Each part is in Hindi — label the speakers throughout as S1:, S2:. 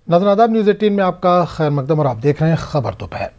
S1: नाज़रीन आदाब, न्यूज़ 18 में आपका खैर मकदम और आप देख रहे हैं खबर दोपहर।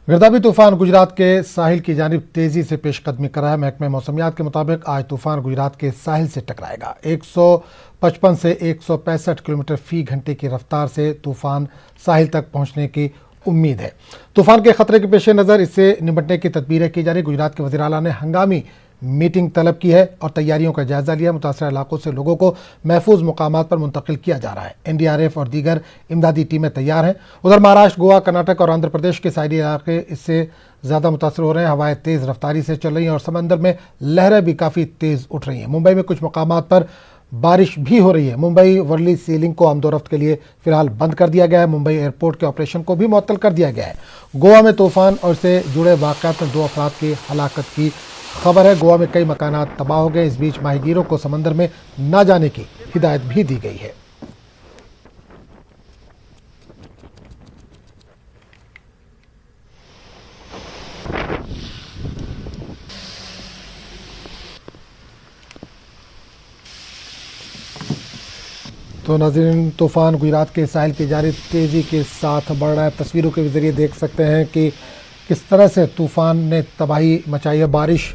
S1: गिरदाबी तूफान गुजरात के साहिल की जानिब तेजी से पेशकदमी कर रहा है। महकमे मौसमियात के मुताबिक आज तूफान गुजरात के साहिल से टकराएगा। 155 से 165 किलोमीटर फी घंटे की रफ्तार से तूफान साहिल तक पहुंचने की उम्मीद है। तूफान के खतरे के पेश नज़र इससे निपटने की तदबीरें की जा रही। गुजरात के वज़ीर आला ने हंगामी मीटिंग तलब की है और तैयारियों का जायजा लिया। मुतासरा इलाकों से लोगों को महफूज मुकामात पर मुंतकिल किया जा रहा है। NDRF और दीगर इमदादी टीमें तैयार हैं। उधर महाराष्ट्र, गोवा, कर्नाटक और आंध्र प्रदेश के साहिली इलाके इससे ज़्यादा मुतासर हो रहे हैं। हवाएं तेज़ रफ्तारी से चल रही हैं और समंदर में लहरें भी काफ़ी तेज़ उठ रही हैं। मुंबई में कुछ मुकामात पर बारिश भी हो रही है। मुंबई वर्ली सी लिंक को आमदोरफ्त के लिए फिलहाल बंद कर दिया गया है। मुंबई एयरपोर्ट के ऑपरेशन को भी मुअत्तल कर दिया गया है। गोवा में तूफान और से जुड़े वाक़यात में 2 अफराद की हलाकत की खबर है। गोवा में कई मकानात तबाह हो गए। इस बीच माहीगीरों को समंदर में न जाने की हिदायत भी दी गई है। तो नाज़रीन, तूफान गुजरात के साहिल की जानिब तेज़ी के साथ बढ़ रहा है। तस्वीरों के जरिए देख सकते हैं कि किस तरह से तूफान ने तबाही मचाई है। बारिश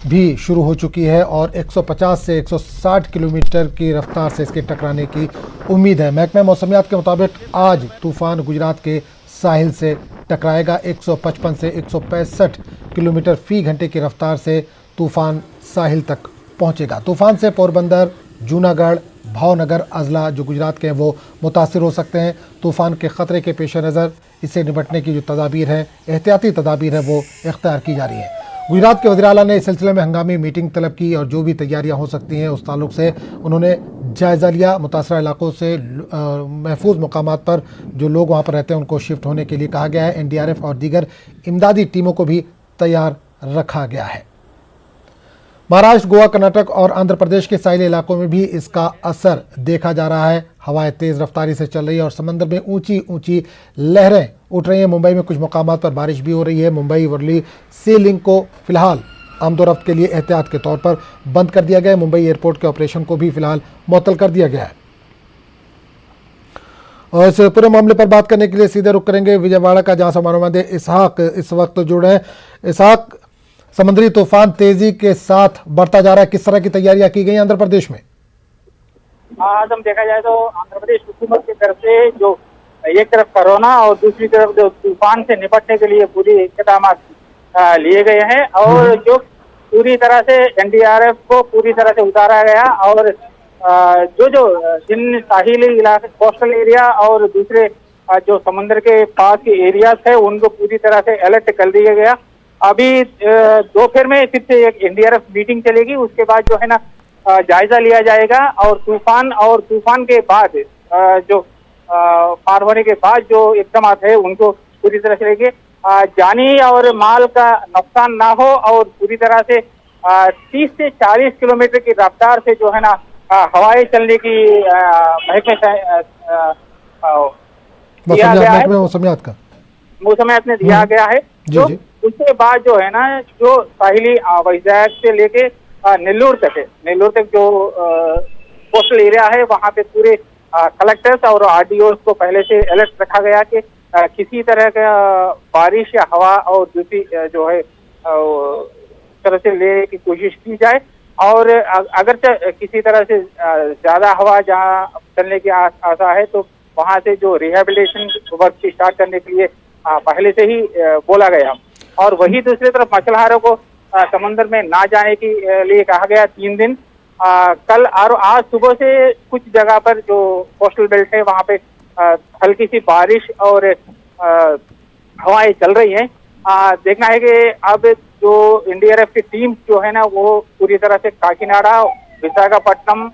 S1: भी शुरू हो चुकी है और 150 से 160 किलोमीटर की रफ्तार से इसके टकराने की उम्मीद है। महकमे मौसमियात के मुताबिक आज तूफान गुजरात के साहिल से टकराएगा। 155 से 165 किलोमीटर फी घंटे की रफ्तार से तूफान साहिल तक पहुंचेगा। तूफान से पोरबंदर, जूनागढ़, भावनगर, अजला जो गुजरात के हैं वो मुतासिर हो सकते हैं। तूफान के ख़तरे के पेश नज़र इससे निपटने की जो तदाबीर हैं, एहतियाती तदाबीर है, वो इख्तियार की जा रही है। गुजरात के वज़ीर आला ने इस सिलसिले में हंगामी मीटिंग तलब की और जो भी तैयारियां हो सकती हैं उस ताल्लुक से उन्होंने जायज़ा लिया। मुतासरा इलाकों से महफूज मुकामात पर जो लोग वहाँ पर रहते हैं उनको शिफ्ट होने के लिए कहा गया है। NDRF और दीगर इमदादी टीमों को भी तैयार रखा गया है। महाराष्ट्र, गोवा, कर्नाटक और आंध्र प्रदेश के साहिली इलाकों में भी इसका असर देखा जा रहा है। हवाएं तेज़ रफ्तारी से चल रही है और समंदर में ऊंची ऊंची लहरें उठ रही हैं। मुंबई में कुछ मुकामात पर बारिश भी हो रही है। मुंबई वर्ली सी लिंक को फिलहाल आमदोरफ्त के लिए एहतियात के तौर पर बंद कर दिया गया है। मुंबई एयरपोर्ट के ऑपरेशन को भी फिलहाल मुअत्तल कर दिया गया है। और इस पूरे मामले पर बात करने के लिए सीधे रुख करेंगे विजयवाड़ा का, जहाँ से हमारे नुमाइंदे इसहाक इस वक्त जुड़े हैं। इसहाक, समुद्री तूफान तेजी के साथ बढ़ता जा रहा है, किस तरह की तैयारियां की गई आंध्र प्रदेश में?
S2: आज हम देखा जाए तो आंध्र प्रदेश हुकूमत की तरफ से जो एक तरफ कोरोना और दूसरी तरफ जो तूफान से निपटने के लिए पूरी इक़दाम लिए गए हैं और जो पूरी तरह से NDRF को पूरी तरह से उतारा गया और जिन साहिली इलाके, कोस्टल एरिया और दूसरे जो समुद्र के पास के एरियाज है उनको पूरी तरह से अलर्ट कर दिया गया। अभी दोपहर में फिर से एक NDRF मीटिंग चलेगी, उसके बाद जो है ना जायजा लिया जाएगा और तूफान के बाद जो पार होने के बाद जो इक़दाम है उनको पूरी तरह से लेके जानी और माल का नुकसान ना हो और पूरी तरह से 30 से 40 किलोमीटर की रफ्तार से जो है ना हवाएं चलने की मौसमियात ने दिया गया है। जो उसके बाद जो है ना जो साहिली वैजाग से लेके नेल्लूर तक जो कोस्टल एरिया है वहाँ पे पूरे कलेक्टर्स और RDOs को पहले से अलर्ट रखा गया कि किसी तरह का बारिश या हवा और दूसरी जो है तरह से लेने की कोशिश की जाए और अगर किसी तरह से ज्यादा हवा जहाँ चलने की आशा है तो वहाँ से जो रिहेबिलिटेशन वर्क स्टार्ट करने के लिए पहले से ही बोला गया। और वही दूसरी तरफ मछुआरों को समंदर में ना जाने के लिए कहा गया 3 दिन। कल और आज सुबह से कुछ जगह पर जो कोस्टल बेल्ट है वहाँ पे हल्की सी बारिश और हवाएं चल रही हैं। देखना है कि अब जो NDRF की टीम जो है ना वो पूरी तरह से काकीनाडा, विशाखापट्टनम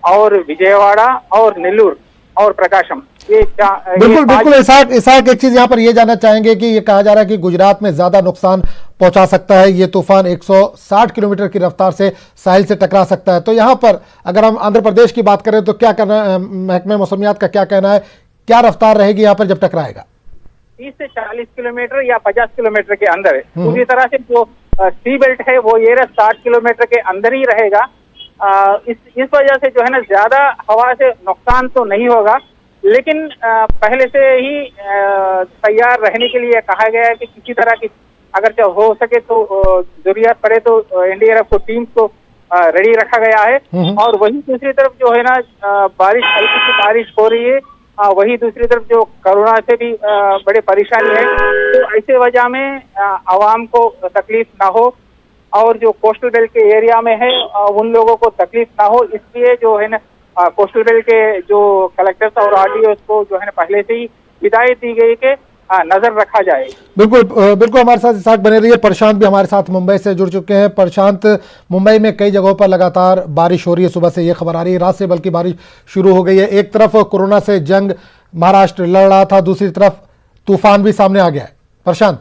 S2: और विजयवाड़ा और नेल्लूर और प्रकाशम
S1: बिल्कुल इसहाक एक चीज यहाँ पर ये जानना चाहेंगे कि ये कहा जा रहा है कि गुजरात में ज्यादा नुकसान पहुंचा सकता है ये तूफान, 160 किलोमीटर की रफ्तार से साहिल से टकरा सकता है। तो यहाँ पर अगर हम आंध्र प्रदेश की बात करें तो क्या करना, महकमे मौसमियात का क्या कहना है, क्या रफ्तार रहेगी यहाँ पर जब टकराएगा?
S2: 30 से 40 किलोमीटर या 50 किलोमीटर के अंदर है। पूरी तरह से जो सी बेल्ट है वो ये 60 किलोमीटर के अंदर ही रहेगा। इस वजह से जो है ना ज्यादा हवा से नुकसान तो नहीं होगा लेकिन पहले से ही तैयार रहने के लिए कहा गया है कि किसी तरह की अगर जो हो सके तो जरूरत पड़े तो एनडीआरएफ को टीम को रेडी रखा गया है। और वही दूसरी तरफ जो है ना बारिश, हल्की सी बारिश हो रही है, वही दूसरी तरफ जो कोरोना से भी बड़े परेशानी है, तो ऐसे वजह में आवाम को तकलीफ ना हो और जो कोस्टल बेल्ट के एरिया में है उन लोगों को तकलीफ ना हो, इसलिए जो है ना कोस्टल बेल्ट के जो कलेक्टर्स और आरडीओ को जो है ना पहले से ही हिदायत दी गई कि नजर रखा जाए।
S1: बिल्कुल बिल्कुल, हमारे साथ इस बने रहिए। प्रशांत भी हमारे साथ मुंबई से जुड़ चुके हैं। प्रशांत, मुंबई में कई जगहों पर लगातार बारिश हो रही है, सुबह से ये खबर आ रही है, रात से बल्कि बारिश शुरू हो गई है। एक तरफ कोरोना से जंग महाराष्ट्र लड़ रहा था, दूसरी तरफ तूफान भी सामने आ गया है। प्रशांत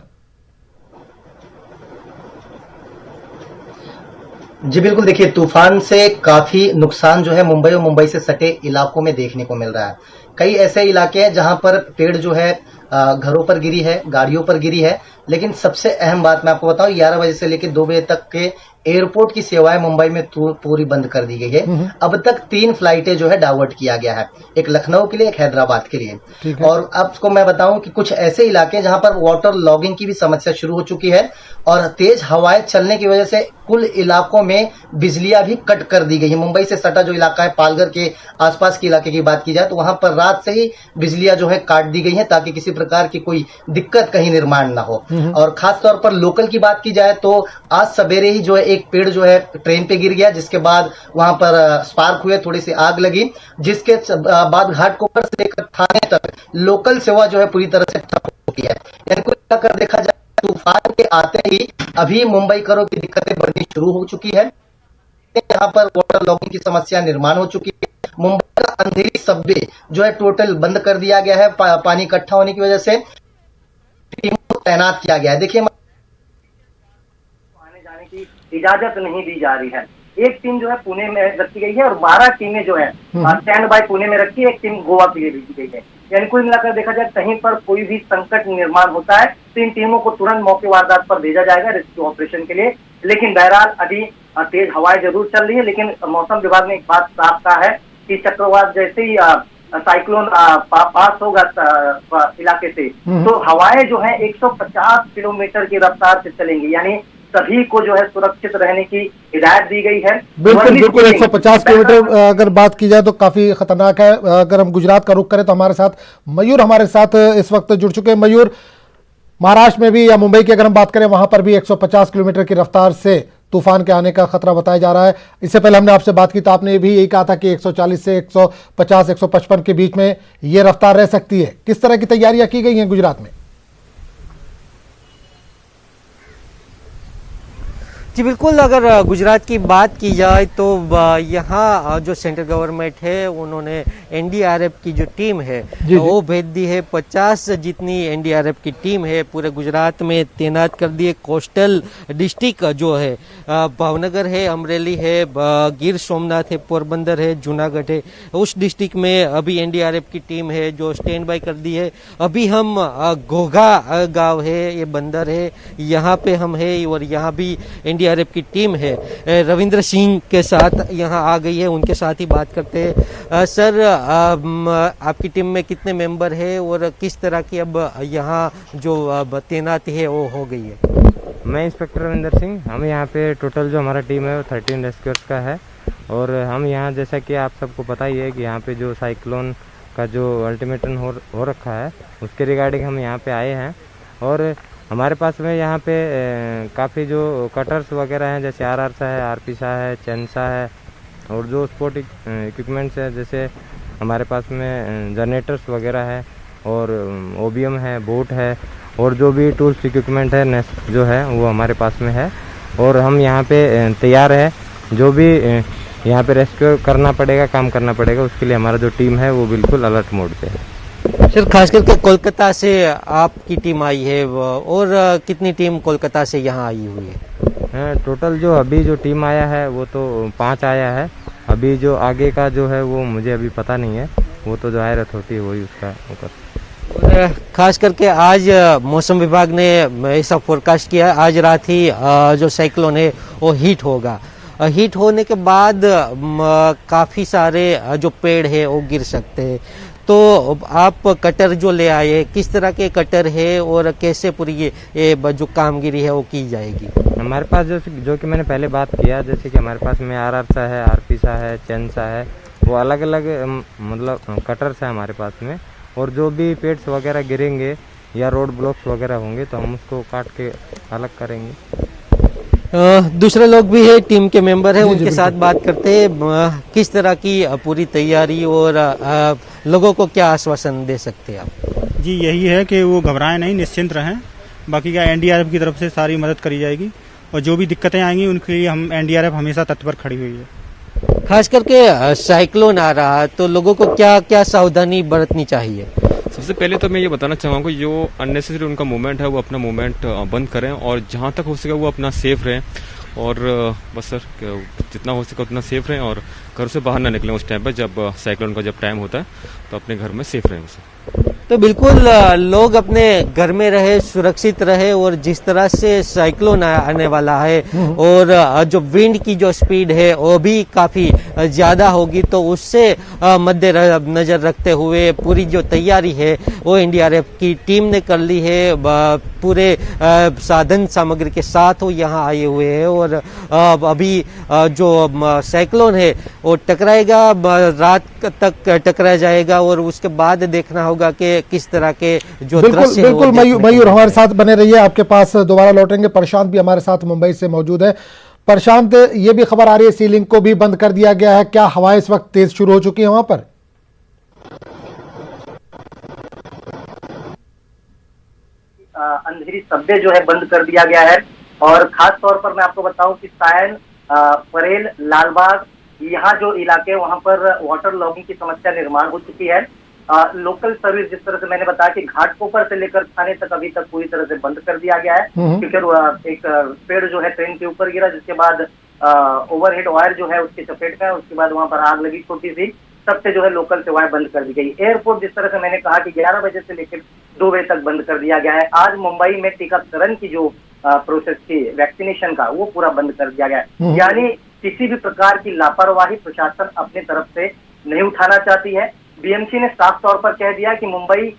S3: जी बिल्कुल, देखिए तूफान से काफी नुकसान जो है मुंबई और मुंबई से सटे इलाकों में देखने को मिल रहा है। कई ऐसे इलाके हैं जहां पर पेड़ जो है घरों पर गिरी है, गाड़ियों पर गिरी है। लेकिन सबसे अहम बात मैं आपको बताऊं, 11 बजे से लेकर 2 बजे तक के एयरपोर्ट की सेवाएं मुंबई में पूरी बंद कर दी गई है। अब तक 3 फ्लाइटें जो है डाइवर्ट किया गया है, एक लखनऊ के लिए, एक हैदराबाद के लिए। और आपको मैं बताऊं कि कुछ ऐसे इलाके हैं जहां पर वाटर लॉगिंग की भी समस्या शुरू हो चुकी है और तेज हवाएं चलने की वजह से कुल इलाकों में बिजलियां भी कट कर दी गई है। मुंबई से सटा जो इलाका है, पालघर के आसपास के इलाके की बात की जाए तो वहां पर रात से ही बिजलियां जो है काट दी गई हैं ताकि किसी प्रकार की कोई दिक्कत कहीं निर्माण ना हो। और खास तौर पर लोकल की बात की जाए तो आज सवेरे ही जो है एक पेड़ जो है ट्रेन पे गिर गया, जिसके बाद वहां पर स्पार्क हुए, थोड़ी सी आग लगी, जिसके बाद घाटकोपर से लेकर थाने तक लोकल सेवा जो है पूरी तरह से ठप हो गई है। यानी कुल कर देखा जाए तूफान के आते ही अभी मुंबई करों की दिक्कतें बढ़नी शुरू हो चुकी है। यहाँ पर वाटर लॉगिंग की समस्या निर्माण हो चुकी है। मुंबई का अंधेरी सबवे जो है टोटल बंद कर दिया गया है, पानी इकट्ठा होने की वजह से टीम को तैनात किया गया है। देखिए आने जाने की इजाजत नहीं दी जा रही है। एक टीम जो है पुणे में रखी गई है और 12 टीमें जो है स्टैंड बाय पुणे में रखी है, एक टीम गोवा के लिए भेजी गई है। यानी कुल मिलाकर देखा जाए कहीं पर कोई भी संकट निर्माण होता है तो इन टीमों को तुरंत मौके वारदात पर भेजा जाएगा रेस्क्यू ऑपरेशन के लिए। लेकिन बहरहाल अभी तेज हवाएं जरूर चल रही है, लेकिन मौसम विभाग ने एक बात साफ कहा है कि चक्रवात जैसे ही साइक्लोन पास होगा इलाके से तो हवाएं जो है 150 किलोमीटर की रफ्तार से चलेंगी। यानी सभी को जो है सुरक्षित रहने की हिदायत दी गई है।
S1: बिल्कुल बिल्कुल, 150 किलोमीटर अगर बात की जाए तो काफी खतरनाक है। अगर हम गुजरात का रुख करें तो हमारे साथ मयूर हमारे साथ इस वक्त जुड़ चुके हैं। मयूर, महाराष्ट्र में भी या मुंबई की अगर हम बात करें वहां पर भी 150 किलोमीटर की रफ्तार से तूफान के आने का खतरा बताया जा रहा है। इससे पहले हमने आपसे बात की तो आपने भी यही कहा था कि 140 से 150 155 के बीच में ये रफ्तार रह सकती है। किस तरह की तैयारियां की गई हैं गुजरात में?
S4: जी बिल्कुल, अगर गुजरात की बात की जाए तो यहाँ जो सेंट्रल गवर्नमेंट है उन्होंने एनडीआरएफ की जो टीम है वो भेज दी है। 50 जितनी एनडीआरएफ की टीम है पूरे गुजरात में तैनात कर दी है। कोस्टल डिस्ट्रिक्ट जो है भावनगर है, अमरेली है, गिर सोमनाथ है, पोरबंदर है, जूनागढ़ है, उस डिस्ट्रिक्ट में अभी एनडीआरएफ की टीम है जो स्टैंड बाय कर दी है। अभी हम घोघा गांव है, ये बंदर है, यहाँ पे हम है और यहाँ भी एनडीआरएफ की टीम है। रविंद्र सिंह के साथ यहाँ आ गई है, उनके साथ ही बात करते हैं। सर, आपकी टीम में कितने मेंबर है और किस तरह की अब यहाँ जो तैनाती है वो हो गई है?
S5: मैं इंस्पेक्टर रविंद्र सिंह। हम यहाँ पे टोटल जो हमारा टीम है वो 13 रेस्क्यूअर्स का है। और हम यहाँ, जैसा कि आप सबको पता ही है कि यहाँ पे जो साइक्लोन का जो अल्टीमेटम हो रखा है उसके रिगार्डिंग हम यहाँ पे आए हैं। और हमारे पास में यहाँ पे काफ़ी जो कटर्स वगैरह हैं, जैसे आरआर सा है, आरपी सा है, चैनसा है, और जो स्पोर्ट इक्विपमेंट्स है जैसे हमारे पास में जनरेटर्स वगैरह है और ओबीएम है, बोट है, और जो भी टूल्स इक्विपमेंट है नेस्ट जो है वो हमारे पास में है। और हम यहाँ पे तैयार है, जो भी यहाँ पे रेस्क्यू करना पड़ेगा, काम करना पड़ेगा, उसके लिए हमारा जो टीम है वो बिल्कुल अलर्ट मोड पे है।
S4: सर, खास करके कोलकाता से आपकी टीम आई है और कितनी टीम कोलकाता से यहाँ आई हुई है?
S5: टोटल जो अभी जो टीम आया है वो तो 5 आया है। अभी जो आगे का जो है वो मुझे अभी पता नहीं है, वो तो जो हायरत होती है वही उसका होगा।
S4: खास करके आज मौसम विभाग ने ऐसा फोरकास्ट किया, आज रात ही जो साइक्लोन है वो हिट होगा। हिट होने के बाद काफ़ी सारे जो पेड़ है वो गिर सकते हैं। तो तो आप कटर जो ले आए हैं, किस तरह के कटर है और कैसे पूरी ये जो कामगिरी है वो की जाएगी?
S5: हमारे पास जो कि मैंने पहले बात किया, जैसे कि हमारे पास में आरआर सा है, आरपी सा है, चैन सा है, वो अलग अलग मतलब कटर्स है हमारे पास में। और जो भी पेड्स वगैरह गिरेंगे या रोड ब्लॉक्स वगैरह होंगे तो हम उसको काट के अलग करेंगे।
S4: दूसरे लोग भी है, टीम के मेंबर है, उनके साथ बात करते हैं। किस तरह की पूरी तैयारी और लोगों को क्या आश्वासन दे सकते हैं आप?
S6: जी यही है कि वो घबराएं नहीं, निश्चिंत रहें। बाकी का एनडीआरएफ की तरफ से सारी मदद करी जाएगी और जो भी दिक्कतें आएंगी उनके लिए हम एनडीआरएफ हमेशा तत्पर खड़ी हुई है।
S4: खास करके साइक्लोन आ रहा है तो लोगों को क्या क्या सावधानी बरतनी चाहिए?
S7: सबसे पहले तो मैं ये बताना चाहूँगा, जो अननेसेसरी उनका मूवमेंट है वो अपना मूवमेंट बंद करें और जहाँ तक हो सके वो अपना सेफ रहें। और बस सर जितना हो सके उतना सेफ रहें और घर से बाहर ना निकलें उस टाइम पर, जब साइक्लोन का जब टाइम होता है तो अपने घर में सेफ रहें उसे।
S4: तो बिल्कुल लोग अपने घर में रहे, सुरक्षित रहे और जिस तरह से साइक्लोन आने वाला है और जो विंड की जो स्पीड है वो भी काफी ज्यादा होगी, तो उससे मद्देनजर रखते हुए पूरी जो तैयारी है वो एनडीआरएफ की टीम ने कर ली है। पूरे साधन सामग्री के साथ वो यहाँ आए हुए हैं और अभी जो साइक्लोन है वो टकराएगा, रात तक टकरा जाएगा और उसके बाद देखना होगा कि किस तरह के जो दृश्य
S1: बिल्कुल मयूर हमारे साथ बने रहिए, आपके पास दोबारा लौटेंगे। प्रशांत भी हमारे साथ मुंबई से मौजूद है। प्रशांत, ये भी खबर आ रही है सीलिंग को भी बंद कर दिया गया है, क्या हवाएं इस वक्त तेज शुरू हो चुकी है वहां पर?
S3: अंधेरी सब्बे जो है बंद कर दिया गया है और खास तौर पर मैं आपको बताऊं कि सायन, परेल, लालबाग, यहाँ जो इलाके वहां पर वाटर लॉगिंग की समस्या निर्माण हो चुकी है। लोकल सर्विस जिस तरह से मैंने बताया कि घाटकोपर से लेकर थाने तक अभी तक पूरी तरह से बंद कर दिया गया है, क्योंकि एक पेड़ जो है ट्रेन के ऊपर गिरा, जिसके बाद ओवरहेड वायर जो है उसकी चपेट में, उसके बाद वहां पर आग लगी छोटी सी, तब से जो है लोकल सेवाएं बंद कर दी गई। एयरपोर्ट जिस तरह से मैंने कहा कि 11 बजे से लेकर 2 बजे तक बंद कर दिया गया है। आज मुंबई में टीकाकरण की जो प्रोसेस थी वैक्सीनेशन का, वो पूरा बंद कर दिया गया है। यानी किसी भी प्रकार की लापरवाही प्रशासन अपनी तरफ से नहीं उठाना चाहती है। बीएमसी ने साफ तौर पर कह दिया कि मुंबई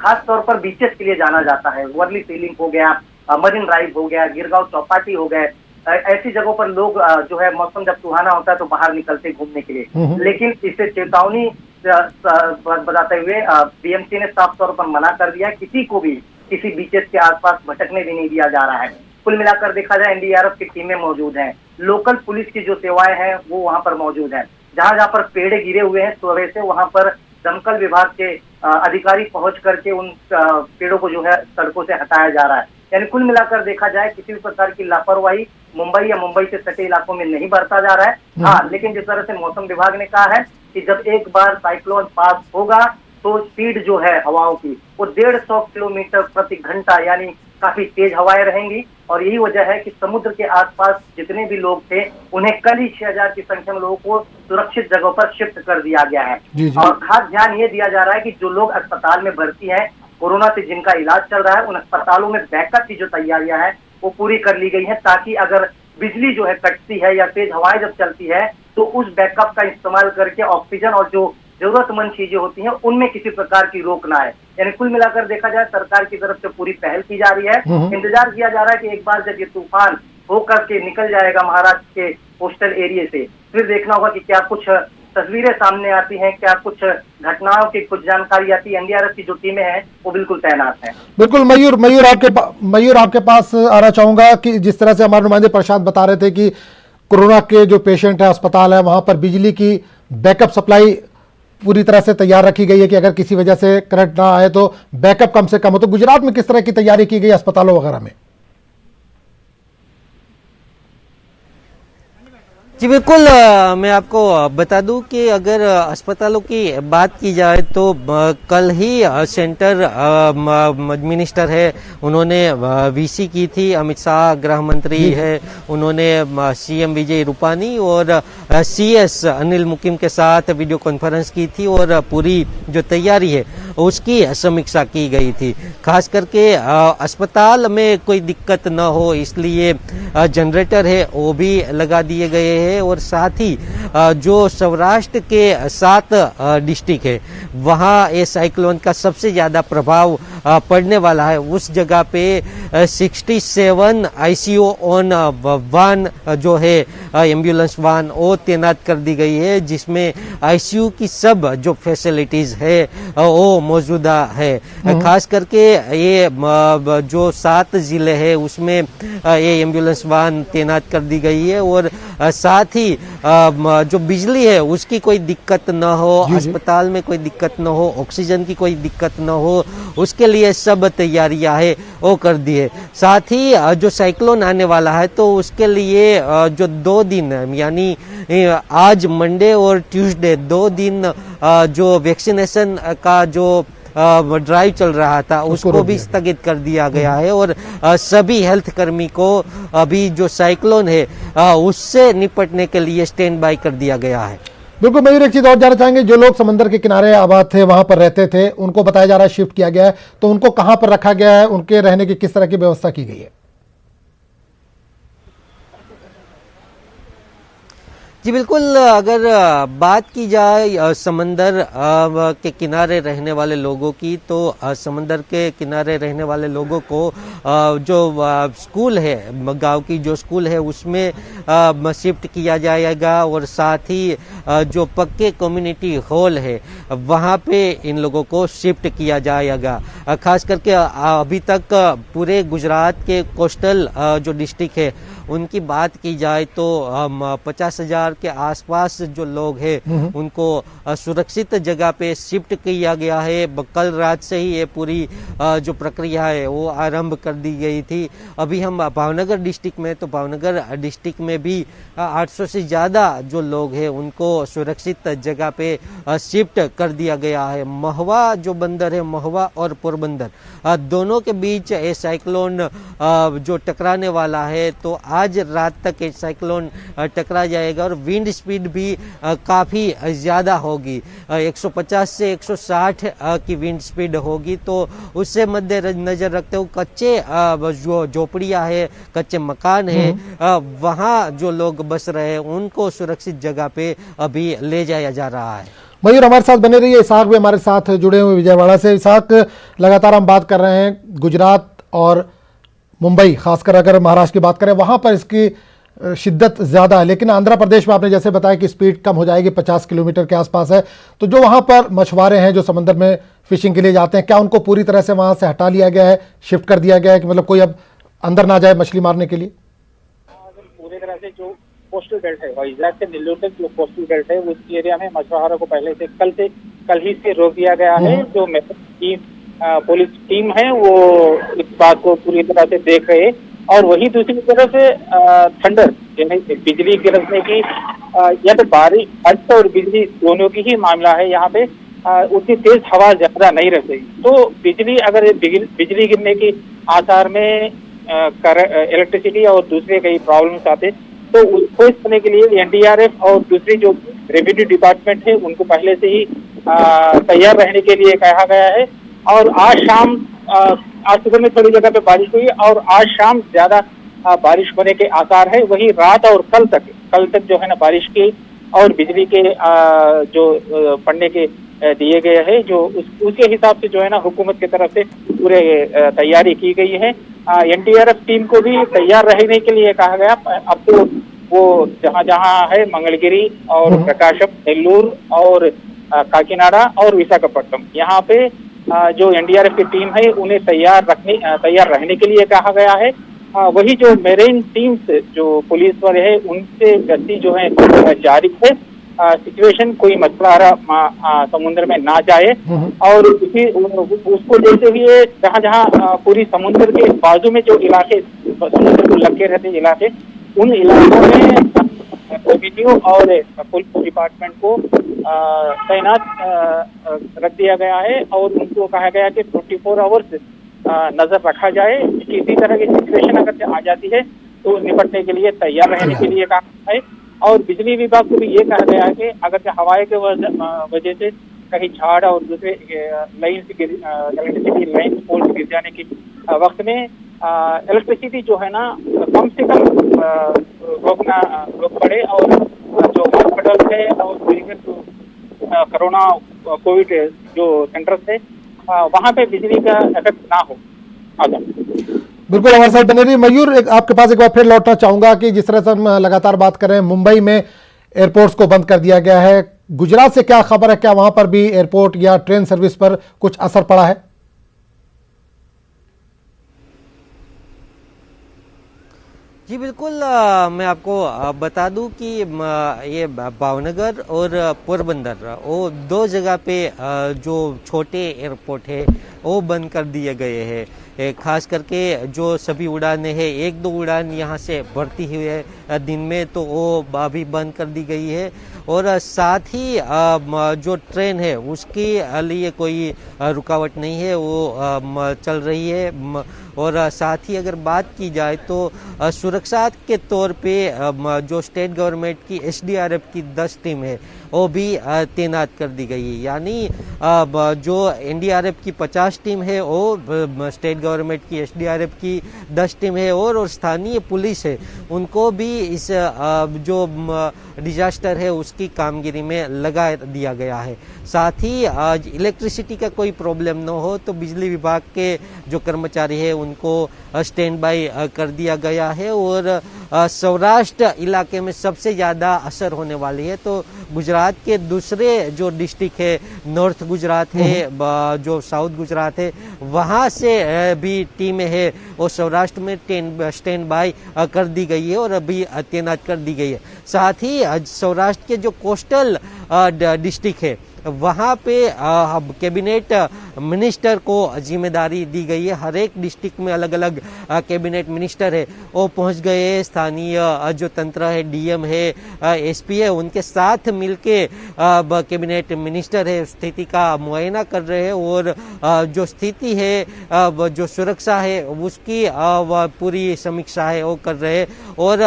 S3: खास तौर पर बीचेस के लिए जाना जाता है। वर्ली सीलिंग हो गया, मरीन ड्राइव हो गया, गिरगांव चौपाटी हो गए, ऐसी जगहों पर लोग जो है मौसम जब सुहाना होता है तो बाहर निकलते घूमने के लिए। लेकिन इसे चेतावनी बताते हुए बीएमसी ने साफ तौर पर मना कर दिया, किसी को भी किसी बीचेस के आसपास भटकने भी नहीं दिया जा रहा है। कुल मिलाकर देखा जाए एनडीआरएफ की टीमें मौजूद हैं, लोकल पुलिस की जो सेवाएं हैं वो वहां पर मौजूद है। जहां जहां पर पेड़ गिरे हुए हैं सुबह से वहां पर दमकल विभाग के अधिकारी पहुंच करके उन पेड़ों को जो है सड़कों से हटाया जा रहा है। यानी कुल मिलाकर देखा जाए किसी भी प्रकार की लापरवाही मुंबई या मुंबई से सटे इलाकों में नहीं बरता जा रहा है। हाँ, लेकिन जिस तरह से मौसम विभाग ने कहा है कि जब एक बार साइक्लोन पास होगा तो स्पीड जो है हवाओं की वो 150 किलोमीटर प्रति घंटा यानी काफी तेज हवाएं रहेंगी। और यही वजह है कि समुद्र के आसपास जितने भी लोग थे उन्हें कल ही 6000 की संख्या में लोगों को सुरक्षित जगहों पर शिफ्ट कर दिया गया है। और खास ध्यान ये दिया जा रहा है कि जो लोग अस्पताल में भर्ती हैं, कोरोना से जिनका इलाज चल रहा है, उन अस्पतालों में बैकअप की जो तैयारियां हैं वो पूरी कर ली गई है, ताकि अगर बिजली जो है कटती है या तेज हवाएं जब चलती है तो उस बैकअप का इस्तेमाल करके ऑक्सीजन और जो जरूरतमंद चीजें होती हैं उनमें किसी प्रकार की रोक ना आए। यानी कुल मिलाकर देखा जाए सरकार की तरफ से पूरी पहल की जा रही है। इंतजार किया जा रहा है कि एक बार जब ये तूफान होकर के निकल जाएगा महाराष्ट्र के कोस्टल एरिया से, फिर देखना होगा कि क्या कुछ तस्वीरें सामने आती हैं, क्या कुछ घटनाओं की कुछ जानकारी आती है। एनडीआरएफ की जो टीमें हैं वो बिल्कुल तैनात हैं।
S1: बिल्कुल मयूर आपके पास आना चाहूंगा कि जिस तरह से हमारे नुमाइंदे प्रशांत बता रहे थे कि कोरोना के जो पेशेंट है अस्पताल है वहां पर बिजली की बैकअप सप्लाई पूरी तरह से तैयार रखी गई है कि अगर किसी वजह से करंट ना आए तो बैकअप कम से कम हो। तो गुजरात में किस तरह की तैयारी की गई अस्पतालों वगैरह में?
S4: जी बिल्कुल, मैं आपको बता दूं कि अगर अस्पतालों की बात की जाए तो कल ही सेंटर मिनिस्टर है उन्होंने वीसी की थी, अमित शाह गृह मंत्री है, उन्होंने सीएम विजय रूपानी और सीएस अनिल मुकिम के साथ वीडियो कॉन्फ्रेंस की थी और पूरी जो तैयारी है उसकी समीक्षा की गई थी। खास करके अस्पताल में कोई दिक्कत न हो इसलिए जनरेटर है वो भी लगा दिए गए हैं और साथ ही जो सौराष्ट्र के 7 डिस्ट्रिक्ट है वहाँ ये साइक्लोन का सबसे ज़्यादा प्रभाव पड़ने वाला है। उस जगह पे 67 ICU ऑन वान जो है एम्बुलेंस वान वो तैनात कर दी गई है, जिसमें ICU की सब जो फैसिलिटीज है वो मौजूदा है। खास करके ये जो 7 जिले हैं उसमें ये एम्बुलेंस वान तैनात कर दी गई है और साथ ही जो बिजली है उसकी कोई दिक्कत न हो, अस्पताल में कोई दिक्कत न हो, ऑक्सीजन की कोई दिक्कत न हो, उसके लिए सब तैयारियां है वो कर दी है। साथ ही जो साइक्लोन आने वाला है तो उसके लिए जो 2 दिन यानी आज मंडे और ट्यूसडे 2 दिन जो वैक्सीनेशन का जो ड्राइव चल रहा था उसको भी स्थगित कर दिया गया है और सभी हेल्थ कर्मी को अभी जो साइक्लोन है उससे निपटने के लिए स्टैंड बाय कर दिया गया है।
S1: बिल्कुल मयूर, एक चीज और जानना चाहेंगे, जो लोग समंदर के किनारे आबाद थे वहां पर रहते थे उनको बताया जा रहा है शिफ्ट किया गया है, तो उनको कहां पर रखा गया है, उनके रहने की किस तरह की व्यवस्था की गई है?
S4: जी बिल्कुल, अगर बात की जाए समंदर के किनारे रहने वाले लोगों की तो समंदर के किनारे रहने वाले लोगों को जो स्कूल है, गांव की जो स्कूल है उसमें शिफ्ट किया जाएगा और साथ ही जो पक्के कम्युनिटी हॉल है वहां पे इन लोगों को शिफ्ट किया जाएगा। खास करके अभी तक पूरे गुजरात के कोस्टल जो डिस्ट्रिक्ट है उनकी बात की जाए तो 50,000 के आसपास जो लोग हैं उनको सुरक्षित जगह पे शिफ्ट किया गया है। कल रात से ही ये पूरी जो प्रक्रिया है वो आरंभ कर दी गई थी। अभी हम भावनगर डिस्ट्रिक्ट में, तो भावनगर डिस्ट्रिक्ट में भी 800 से ज़्यादा जो लोग हैं उनको सुरक्षित जगह पे शिफ्ट कर दिया गया है। महुआ जो बंदर है, महुआ और पोरबंदर दोनों के बीच ये साइक्लोन जो टकराने वाला है, तो आज रात तक ये साइक्लोन टकरा जाएगा और विंड स्पीड भी काफ़ी ज़्यादा होगी। 150 से 160 की विंड स्पीड होगी। तो उससे मद्देनजर रखते हुए कच्चे जो झोपड़ियाँ है, कच्चे मकान है, वहाँ जो लोग बस रहे हैं उनको सुरक्षित जगह पे अभी ले जाया जा रहा है।
S1: मयूर हमारे साथ बने रहिए। इसाक भी हमारे साथ जुड़े हुए विजयवाड़ा से। इसाक, लगातार हम बात कर रहे हैं गुजरात और मुंबई, खासकर अगर महाराष्ट्र की बात करें वहां पर इसकी शिद्दत ज़्यादा है, लेकिन आंध्र प्रदेश में आपने जैसे बताया कि स्पीड कम हो जाएगी, 50 किलोमीटर के आसपास है। तो जो वहां पर मछुआरे हैं जो समंदर में फिशिंग के लिए जाते हैं, क्या उनको पूरी तरह से वहां से हटा लिया गया है, शिफ्ट कर दिया गया है कि मतलब कोई अब अंदर ना जाए मछली मारने के लिए?
S2: पूरी तरह से जो कोस्टल बेल्ट है, वाइजैक से नेल्लोर तक जो कोस्टल बेल्ट है उस एरिया में मछुआरों को पहले से कल ही से रोक दिया गया है। जो पुलिस टीम है वो इस बात को पूरी तरह से देख रहे हैं। और वही दूसरी तरफ थंडर यानी बिजली गिरने की या तो बारिश, अर्थ और बिजली दोनों की ही मामला है। यहाँ पे उतनी तेज हवा ज्यादा नहीं रहती, तो बिजली गिरने की आसार में इलेक्ट्रिसिटी और दूसरे कई प्रॉब्लम्स आते, तो उसको इस करने के लिए एनडीआरएफ और दूसरी जो रेवेन्यू डिपार्टमेंट है उनको पहले से ही तैयार रहने के लिए कहा गया है। और आज सुबह में थोड़ी जगह पे बारिश हुई और आज शाम ज्यादा बारिश होने के आसार है। वही रात और कल तक जो है ना बारिश की और बिजली के जो पड़ने के दिए गए हैं, जो उसके हिसाब से जो है ना हुकूमत की तरफ से पूरे तैयारी की गई है। एनडीआरएफ टीम को भी तैयार रहने के लिए कहा गया। अब तो वो जहाँ है मंगलगिरी और प्रकाशम, नेल्लूर और काकीनाडा और विशाखापट्टनम, यहाँ पे जो एनडीआरएफ की टीम है उन्हें तैयार रहने के लिए कहा गया है। वही जो मेरीन टीम्स जो पुलिस वाले हैं उनसे गश्ती जो है जारी है। सिचुएशन कोई मसला समुद्र में ना जाए और उसको देखते हुए जहाँ पूरी समुद्र के बाजू में जो इलाके समुद्र को लग के रहते इलाके, उन इलाकों में रेवेन्यू और पुलिस डिपार्टमेंट को तैनात रख दिया गया है और उनको कहा गया कि 24 आवर्स नजर रखा जाए। किसी तरह की सिचुएशन अगर आ जाती है तो निपटने के लिए तैयार रहने के लिए कहा है। और बिजली विभाग को भी ये कहा गया है कि अगर हवाएं के वजह से कहीं झाड़ और दूसरे इलेक्ट्रिसिटी लाइन पोल गिर जाने के वक्त में इलेक्ट्रिसिटी जो है ना कम से कम रोक पड़े और जो हॉस्पिटल है और जो कोरोना कोविड जो सेंटर थे वहाँ पे बिजली का इफेक्ट ना हो।
S1: बिल्कुल हमारे साथ बने रहिए। मयूर, आपके पास एक बार फिर लौटना चाहूंगा कि जिस तरह से हम लगातार बात कर रहे हैं, मुंबई में एयरपोर्ट्स को बंद कर दिया गया है। गुजरात से क्या खबर है, क्या वहां पर भी एयरपोर्ट या ट्रेन सर्विस पर कुछ असर पड़ा है?
S4: जी बिल्कुल, मैं आपको बता दूं कि ये भावनगर और पोरबंदर वो दो जगह पे जो छोटे एयरपोर्ट है वो बंद कर दिए गए हैं। खास करके जो सभी उड़ानें हैं, एक दो उड़ान यहाँ से बढ़ती हुई है दिन में, तो वो अभी बंद कर दी गई है। और साथ ही जो ट्रेन है उसके लिए कोई रुकावट नहीं है, वो चल रही है। और साथ ही अगर बात की जाए तो सुरक्षा के तौर पे जो स्टेट गवर्नमेंट की एसडीआरएफ की 10 टीम है वो भी तैनात कर दी गई है। यानी जो एनडीआरएफ की 50 टीम है वो स्टेट गवर्नमेंट की एसडीआरएफ की 10 टीम है और स्थानीय पुलिस है उनको भी इस जो डिजास्टर है उसकी कामगिरी में लगा दिया गया है। साथ ही इलेक्ट्रिसिटी का कोई प्रॉब्लम न हो तो बिजली विभाग के जो कर्मचारी है उनको स्टैंड बाय कर दिया गया है। और सौराष्ट्र इलाके में सबसे ज़्यादा असर होने वाली है, तो गुजरात के दूसरे जो डिस्ट्रिक्ट है, नॉर्थ गुजरात है, जो साउथ गुजरात है, वहाँ से भी टीमें है वो सौराष्ट्र में स्टैंड बाय कर दी गई है और अभी तैनात कर दी गई है। साथ ही सौराष्ट्र के जो कोस्टल डिस्ट्रिक्ट है वहाँ पे कैबिनेट मिनिस्टर को जिम्मेदारी दी गई है। हर एक डिस्ट्रिक्ट में अलग अलग कैबिनेट मिनिस्टर है वो पहुँच गए हैं। स्थानीय जो तंत्र है, डीएम है, एसपी है, उनके साथ मिलके कैबिनेट मिनिस्टर है स्थिति का मुआयना कर रहे हैं और जो स्थिति है, जो सुरक्षा है उसकी पूरी समीक्षा है वो कर रहे हैं। और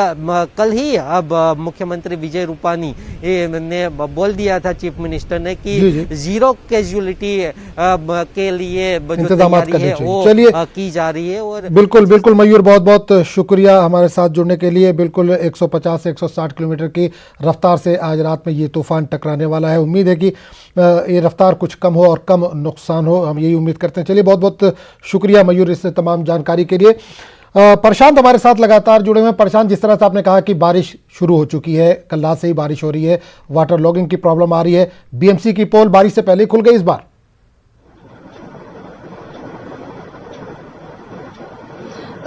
S4: कल ही अब मुख्यमंत्री विजय रूपानी ने बोल दिया था, चीफ मिनिस्टर ने, कि जीरो कैजुअलिटी के लिए जो तैयारी है वो की जा रही है। और
S1: बिल्कुल बिल्कुल मयूर, बहुत बहुत शुक्रिया हमारे साथ जुड़ने के लिए। बिल्कुल 150 से 160 किलोमीटर की रफ्तार से आज रात में ये तूफान टकराने वाला है। उम्मीद है कि ये रफ्तार कुछ कम हो और कम नुकसान हो, हम यही उम्मीद करते हैं। चलिए, बहुत बहुत शुक्रिया मयूर इस तमाम जानकारी के लिए। प्रशांत हमारे साथ लगातार जुड़े हुए हैं। प्रशांत, जिस तरह से आपने कहा कि बारिश शुरू हो चुकी है, कल रात से ही बारिश हो रही है, वाटर लॉगिंग की प्रॉब्लम आ रही है, बीएमसी की पोल बारिश से पहले ही खुल गई इस बार।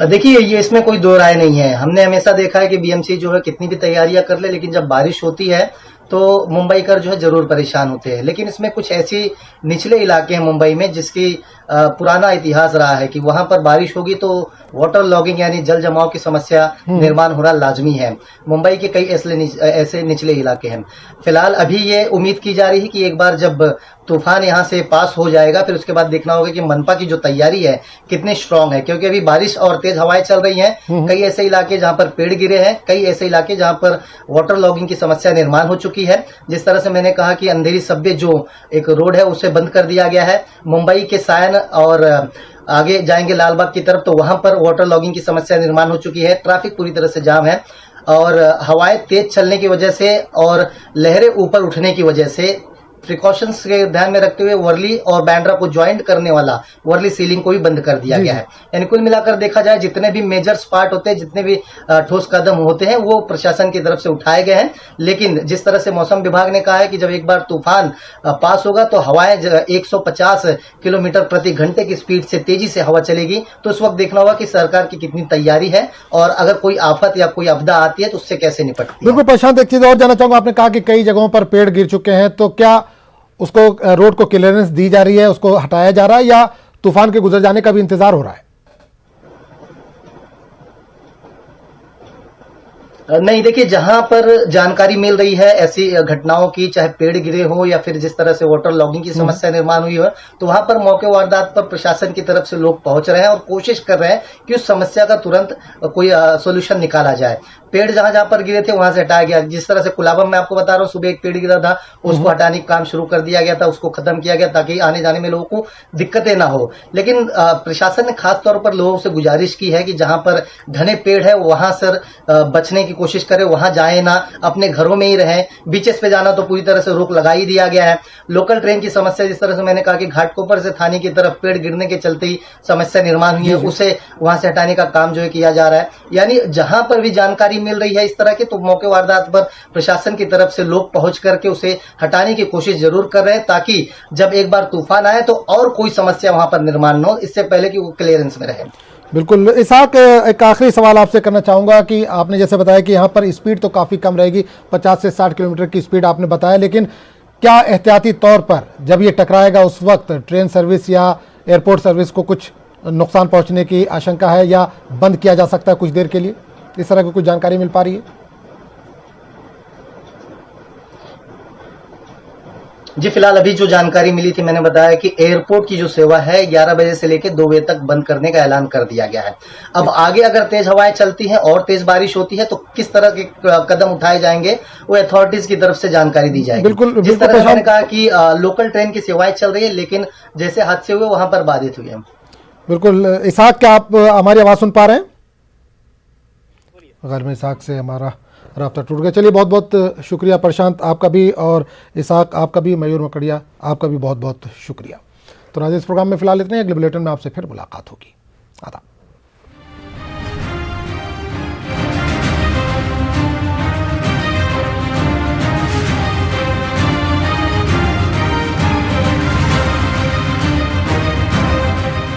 S3: देखिए, ये इसमें कोई दो राय नहीं है। हमने हमेशा देखा है कि बीएमसी जो है कितनी भी तैयारियां कर ले, लेकिन जब बारिश होती है तो मुंबईकर जो है जरूर परेशान होते हैं। लेकिन इसमें कुछ ऐसी निचले इलाके हैं मुंबई में जिसकी पुराना इतिहास रहा है कि वहां पर बारिश होगी तो वाटर लॉगिंग यानी जल जमाव की समस्या निर्माण होना लाजमी है। मुंबई के कई ऐसे निचले इलाके हैं। फिलहाल अभी ये उम्मीद की जा रही है कि एक बार जब तूफान यहाँ से पास हो जाएगा फिर उसके बाद देखना होगा कि मनपा की जो तैयारी है कितनी स्ट्रांग है, क्योंकि अभी बारिश और तेज हवाएं चल रही हैं। कई ऐसे इलाके जहां पर पेड़ गिरे हैं, कई ऐसे इलाके जहां पर वाटर लॉगिंग की समस्या निर्माण हो चुकी है। जिस तरह से मैंने कहा कि अंधेरी सब्वे जो एक रोड है उसे बंद कर दिया गया है। मुंबई के सायन और आगे जाएंगे लालबाग की तरफ तो वहां पर वाटर लॉगिंग की समस्या निर्माण हो चुकी है। ट्रैफिक पूरी तरह से जाम है और हवाएं तेज चलने की वजह से और लहरें ऊपर उठने की वजह से प्रिकॉशंस के ध्यान में रखते हुए वर्ली और बैंड्रा को ज्वाइंट करने वाला वर्ली सीलिंग को भी बंद कर दिया गया है। यानी कुल मिलाकर देखा जाए जितने भी मेजर स्पार्ट होते हैं, जितने भी ठोस कदम होते हैं वो प्रशासन की तरफ से उठाए गए हैं। लेकिन जिस तरह से मौसम विभाग ने कहा है कि जब एक बार तूफान पास होगा तो हवाएं 150 किलोमीटर प्रति घंटे की स्पीड से तेजी से हवा चलेगी। तो उस वक्त देखना होगा कि सरकार की कितनी तैयारी है और अगर कोई आफत या कोई आपदा आती है तो उससे कैसे निपटती है।
S1: बिल्कुल प्रशांत, एक चीज और जानना चाहूंगा, आपने कहा कि कई जगहों पर पेड़ गिर चुके हैं, तो क्या उसको रोड को क्लियरेंस दी जा रही है, उसको हटाया जा रहा है या तूफान के गुजर जाने का भी इंतजार हो रहा है?
S3: नहीं, देखिए जहां पर जानकारी मिल रही है ऐसी घटनाओं की, चाहे पेड़ गिरे हो या फिर जिस तरह से वाटर लॉगिंग की समस्या निर्माण हुई हो, तो वहां पर मौके वारदात पर प्रशासन की तरफ से लोग पहुंच रहे हैं और कोशिश कर रहे हैं कि उस समस्या का तुरंत कोई सोल्यूशन निकाला जाए। पेड़ जहां जहां पर गिरे थे वहां से हटाया गया। जिस तरह से कुलाबम में आपको बता रहा हूं, सुबह एक पेड़ गिरा था, उसको हटाने का काम शुरू कर दिया गया था, उसको खत्म किया गया ताकि आने जाने में लोगों को दिक्कतें ना हो। लेकिन प्रशासन ने खास तौर पर लोगों से गुजारिश की है कि जहां पर घने पेड़ है वहां सर बचने की कोशिश करें, वहां जाए ना, अपने घरों में ही रहें। बीचेस पे जाना तो पूरी तरह से रोक लगा ही दिया गया है। लोकल ट्रेन की समस्या, जिस तरह से मैंने कहा कि घाटकोपर से थाने की तरफ पेड़ गिरने के चलते ही समस्या निर्माण हुई है, उसे वहां से हटाने का काम जो है किया जा रहा है। यानी जहां पर भी जानकारी मिल रही है इस तरह की, तो मौके वारदात पर प्रशासन की तरफ से लोग पहुंच करके उसे हटाने की कोशिश जरूर कर रहे हैं, ताकि जब एक बार तूफान आए तो और कोई समस्या वहां पर निर्माण न हो, इससे पहले कि वो क्लियरेंस में रहे।
S1: बिल्कुल। इसहाक, एक आखिरी सवाल आपसे करना चाहूँगा कि आपने जैसे बताया कि यहाँ पर स्पीड तो काफ़ी कम रहेगी, 50 से 60 किलोमीटर की स्पीड आपने बताया, लेकिन क्या एहतियाती तौर पर जब ये टकराएगा उस वक्त ट्रेन सर्विस या एयरपोर्ट सर्विस को कुछ नुकसान पहुँचने की आशंका है या बंद किया जा सकता है कुछ देर के लिए? इस तरह की कुछ जानकारी मिल पा रही है?
S3: जी, फिलहाल अभी जो जानकारी मिली थी, मैंने बताया कि एयरपोर्ट की जो सेवा है 11 बजे से लेकर 2 बजे तक बंद करने का ऐलान कर दिया गया है। अब आगे अगर तेज हवाएं चलती हैं और तेज बारिश होती है तो किस तरह के कदम उठाए जाएंगे वो अथॉरिटीज की तरफ से जानकारी दी जाएगी।
S1: बिल्कुल,
S3: जिस तरह मैंने कहा कि लोकल ट्रेन की सेवाएं चल रही है, लेकिन जैसे हादसे हुए वहां पर बाधित हुए।
S1: बिल्कुल। इसहाक, क्या आप हमारी आवाज़ सुन पा रहे हैं? गैर में इसहाक से हमारा राब्ता टूट गया। चलिए, बहुत बहुत शुक्रिया प्रशांत आपका भी, और इसहाक आपका भी, मयूर मकड़िया आपका भी बहुत बहुत शुक्रिया। तो नाज़रीन, इस प्रोग्राम में फिलहाल इतने। अगले बुलेटिन में आपसे फिर मुलाकात होगी। आदाब।